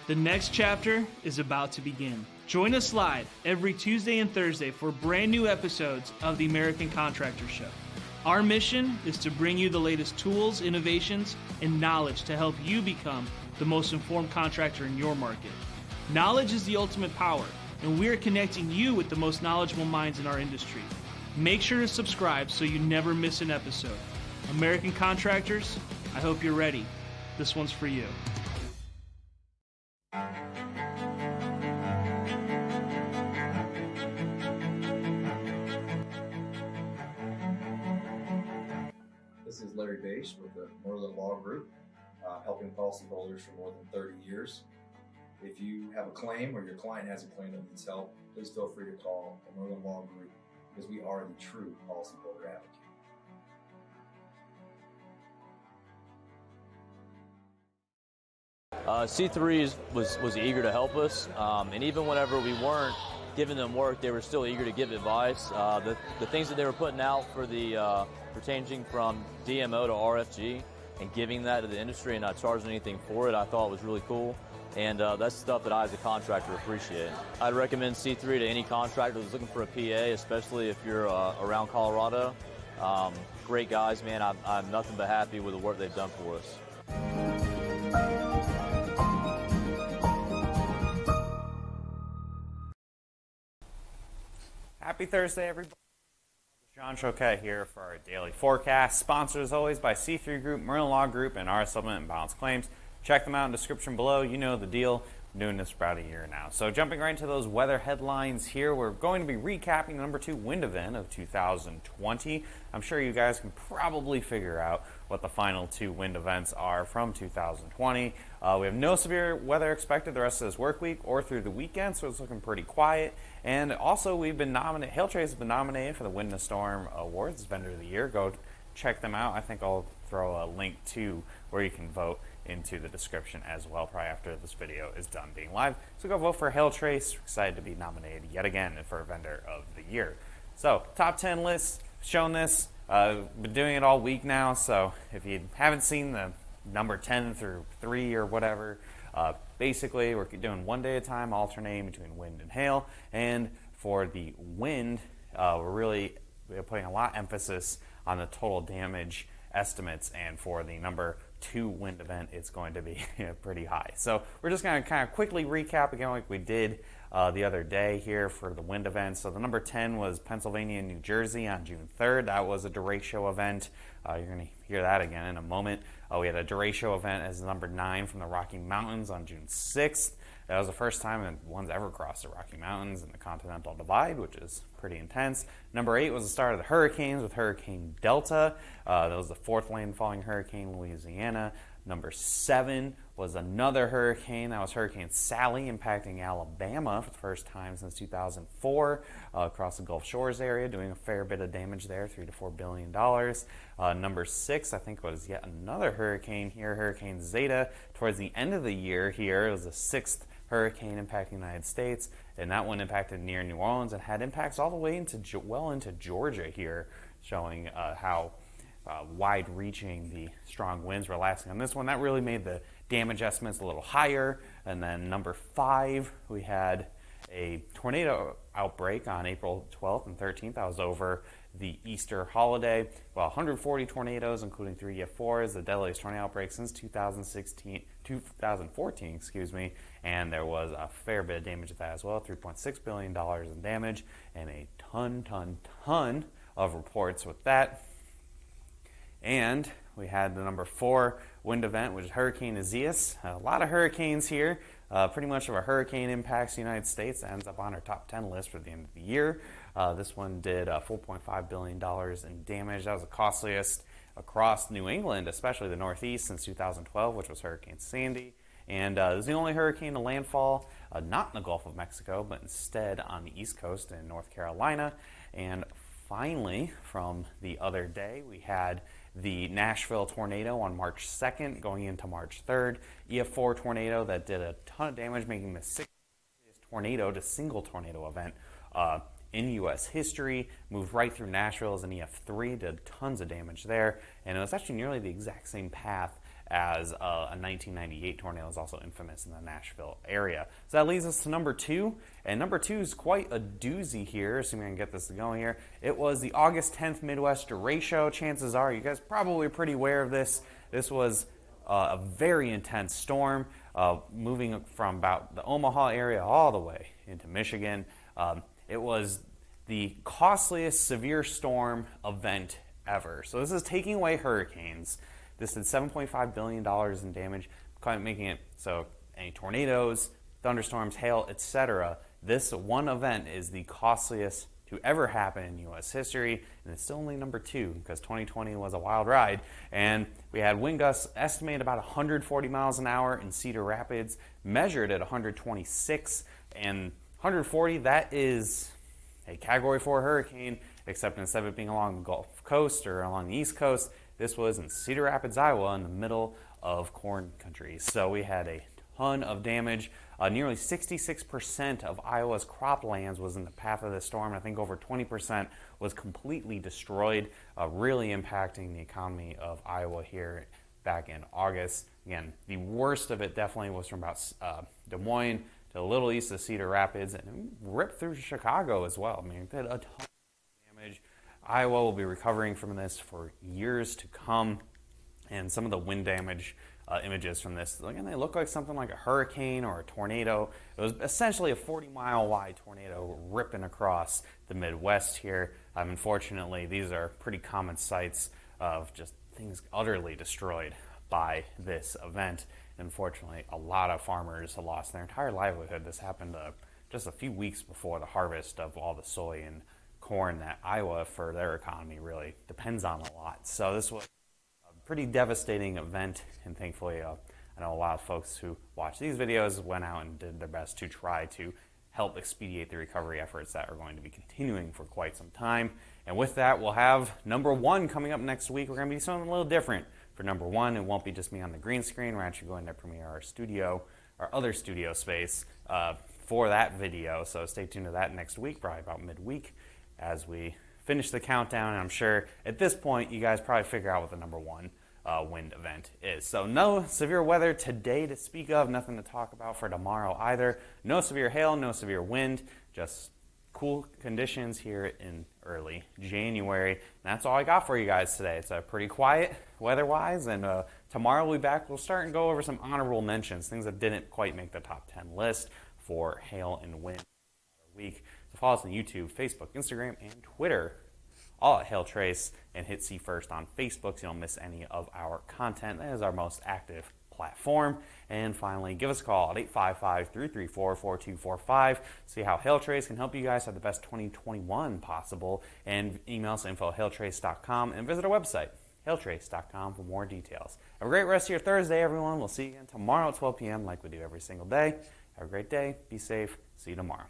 The next chapter is about to begin. Join us live every Tuesday and Thursday for brand new episodes of the American Contractor Show. Our mission is to bring you the latest tools, innovations, and knowledge to help you become the most informed contractor in your market. Knowledge is the ultimate power, and we are connecting you with the most knowledgeable minds in our industry. Make sure to subscribe so you never miss an episode. American Contractors, I hope you're ready. This one's for you. This is Larry Bache with the Merlin Law Group, helping policyholders for more than 30 years. If you have a claim or your client has a claim that needs help, please feel free to call the Merlin Law Group because we are the true policyholder advocate. C3 was eager to help us, and even whenever we weren't giving them work, they were still eager to give advice. The things that they were putting out for the changing from DMO to RFG and giving that to the industry and not charging anything for it, I thought was really cool. And that's stuff that I, as a contractor, appreciate. I'd recommend C3 to any contractor who's looking for a PA, especially if you're around Colorado. Great guys, man. I'm nothing but happy with the work they've done for us. Happy Thursday, everybody. John Choquette here for our daily forecast, sponsored as always by C3 Group, Merlin Law Group, and our Supplement and Balance Claims. Check them out in the description below. You know the deal. I'm doing this for about a year now. So jumping right into those weather headlines here, we're going to be recapping the number 2 wind event of 2020. I'm sure you guys can probably figure out what the final 2 wind events are from 2020. We have no severe weather expected the rest of this work week or through the weekend, so it's looking pretty quiet. And also, we've been nominated. Hailtrace has been nominated for the Wind and Storm Awards, Vendor of the Year. Go check them out. I think I'll throw a link to where you can vote into the description as well, probably after this video is done being live. So go vote for Hailtrace. Excited to be nominated yet again for Vendor of the Year. So top 10 lists, shown this. Been doing it all week now, so if you haven't seen the number 10 through 3 or whatever, basically we're doing one day at a time, alternating between wind and hail. And for the wind, we're putting a lot of emphasis on the total damage estimates, and for the number 2 wind event, it's going to be pretty high. So we're just going to kind of quickly recap again like we did the other day here for the wind event. So the number 10 was Pennsylvania and New Jersey on June 3rd. That was a derecho event. You're going to hear that again in a moment. We had a derecho event as number 9 from the Rocky Mountains on June 6th. That was the first time that one's ever crossed the Rocky Mountains and the Continental Divide, which is pretty intense. Number 8 was the start of the hurricanes with Hurricane Delta. That was the 4th landfalling hurricane in Louisiana. Number 7 was another hurricane. That was Hurricane Sally, impacting Alabama for the first time since 2004 across the Gulf Shores area, doing a fair bit of damage there, $3 to $4 billion. Number 6, I think, was yet another hurricane here, Hurricane Zeta. Towards the end of the year here, it was the 6th hurricane impacting the United States, and that one impacted near New Orleans and had impacts all the way into Georgia here, showing how wide-reaching the strong winds were lasting on this one. That really made the damage estimates a little higher. And then number 5, we had a tornado outbreak on April 12th and 13th. That was over the Easter holiday. Well, 140 tornadoes, including 3 EF4s, the deadliest tornado outbreak since 2014, and there was a fair bit of damage at that as well, $3.6 billion in damage, and a ton of reports with that. And we had the number 4 wind event, which is Hurricane Azias. A lot of hurricanes here. Pretty much of our hurricane impacts the United States. That ends up on our top 10 list for the end of the year. This one did $4.5 billion in damage. That was the costliest across New England, especially the Northeast, since 2012, which was Hurricane Sandy. And it was the only hurricane to landfall not in the Gulf of Mexico, but instead on the East Coast in North Carolina. And finally, from the other day, we had the Nashville Tornado on March 2nd going into March 3rd. EF4 tornado that did a ton of damage, making the 6th single tornado event in U.S. history. Moved right through Nashville as an EF3, did tons of damage there. And it was actually nearly the exact same path as a 1998 tornado is also infamous in the Nashville area. So that leads us to number 2, and number 2 is quite a doozy here, assuming I can get this going here. It was the August 10th Midwest derecho. Chances are you guys probably pretty aware of this. This was a very intense storm, moving from about the Omaha area all the way into Michigan. It was the costliest severe storm event ever. So this is taking away hurricanes. This did $7.5 billion in damage, making it so any tornadoes, thunderstorms, hail, etc. This one event is the costliest to ever happen in U.S. history, and it's still only number 2 because 2020 was a wild ride. And we had wind gusts estimated about 140 miles an hour in Cedar Rapids, measured at 126, and 140, that is a Category 4 hurricane, except instead of it being along the Gulf Coast or along the East Coast, this was in Cedar Rapids, Iowa, in the middle of corn country. So we had a ton of damage. Nearly 66% of Iowa's croplands was in the path of the storm. I think over 20% was completely destroyed, really impacting the economy of Iowa here back in August. Again, the worst of it definitely was from about Des Moines to a little east of Cedar Rapids, and it ripped through Chicago as well. I mean, it did a ton of damage. Iowa will be recovering from this for years to come, and some of the wind damage images from this, again, they look like something like a hurricane or a tornado. It was essentially a 40-mile wide tornado ripping across the Midwest here. Unfortunately, these are pretty common sights of just things utterly destroyed by this event. Unfortunately, a lot of farmers lost their entire livelihood. This happened just a few weeks before the harvest of all the soy and corn that Iowa, for their economy, really depends on a lot. So this was pretty devastating event, and thankfully I know a lot of folks who watch these videos went out and did their best to try to help expedite the recovery efforts that are going to be continuing for quite some time. And with that, we'll have number 1 coming up next week. We're going to be something a little different for number 1. It won't be just me on the green screen. We're actually going to premiere our studio, our other studio space for that video. So stay tuned to that next week, probably about midweek, as we finish the countdown. And I'm sure at this point you guys probably figure out what the number 1 wind event is. So no severe weather today to speak of, nothing to talk about for tomorrow either. No severe hail, no severe wind, just cool conditions here in early January. And that's all I got for you guys today. It's pretty quiet weather-wise, and tomorrow we'll be back. We'll start and go over some honorable mentions, things that didn't quite make the top 10 list for hail and wind week. So follow us on YouTube, Facebook, Instagram, and Twitter, all at Hail Trace, and hit See First on Facebook so you don't miss any of our content. That is our most active platform. And finally, give us a call at 855-334-4245. See how Hail Trace can help you guys have the best 2021 possible. And email us info@hailtrace.com and visit our website, hailtrace.com, for more details. Have a great rest of your Thursday, everyone. We'll see you again tomorrow at 12 p.m. like we do every single day. Have a great day. Be safe. See you tomorrow.